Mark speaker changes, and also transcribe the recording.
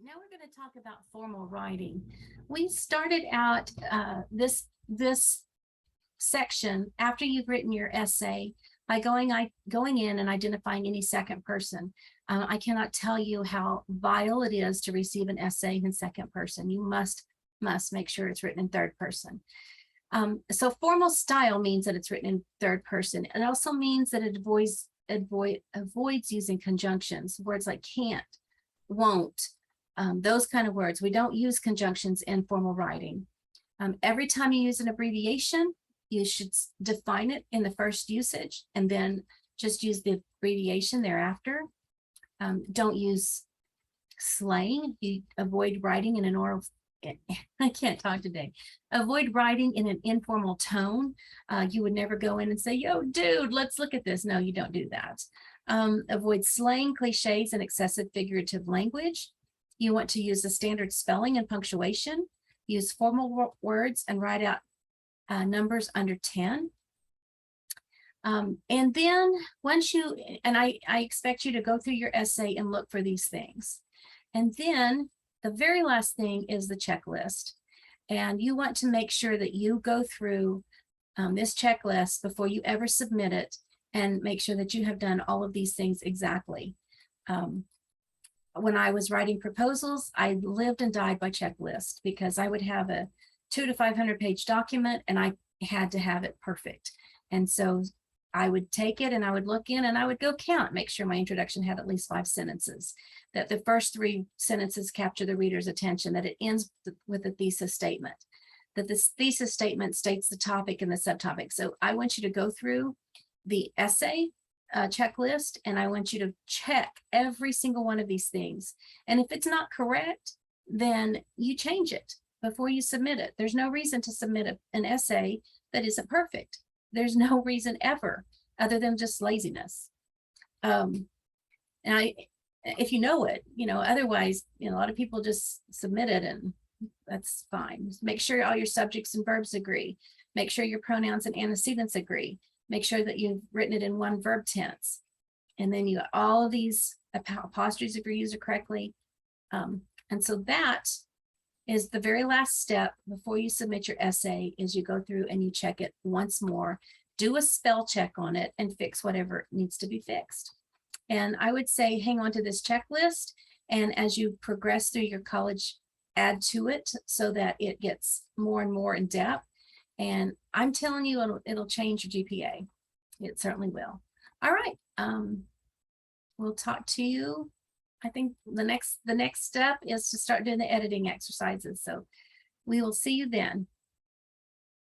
Speaker 1: Now we're going to talk about formal writing. We started out this section after you've written your essay by going in and identifying any second person. I cannot tell you how vital it is to receive an essay in second person. You must make sure it's written in third person. So formal style means that it's written in third person. It also means that it avoids using conjunctions, words like can't, won't, those kind of words. We don't use conjunctions in formal writing. Every time you use an abbreviation, you should define it in the first usage and then just use the abbreviation thereafter. Don't use slang. You avoid writing in an oral, I can't talk today. Avoid writing in an informal tone. You would never go in and say, yo, dude, let's look at this. No, you don't do that. Avoid slang, cliches, and excessive figurative language. You want to use the standard spelling and punctuation. Use formal words and write out numbers under 10. And then once you, and I expect you to go through your essay and look for these things. And then the very last thing is the checklist. And you want to make sure that you go through this checklist before you ever submit it and make sure that you have done all of these things exactly. When I was writing proposals, I lived and died by checklist because I would have a 200 to 500 page document and I had to have it perfect. And so I would take it and I would look in and I would go count, make sure my introduction had at least 5 sentences, that the first 3 sentences capture the reader's attention, that it ends with a thesis statement, that this thesis statement states the topic and the subtopic. So I want you to go through the essay checklist and I want you to check every single one of these things. And if it's not correct, then you change it before you submit it. There's no reason to submit an essay that isn't perfect. There's no reason ever other than just laziness. And if you know it, otherwise, a lot of people just submit it and that's fine. Make sure all your subjects and verbs agree. Make sure your pronouns and antecedents agree. Make sure that you've written it in one verb tense. And then you all of these apostrophes if you're used correctly. And so that is the very last step before you submit your essay is you go through and you check it once more, do a spell check on it and fix whatever needs to be fixed. And I would say hang on to this checklist. And as you progress through your college, add to it so that it gets more and more in depth. And I'm telling you, it'll change your GPA. It certainly will. All right. We'll talk to you. I think the next step is to start doing the editing exercises. So we will see you then.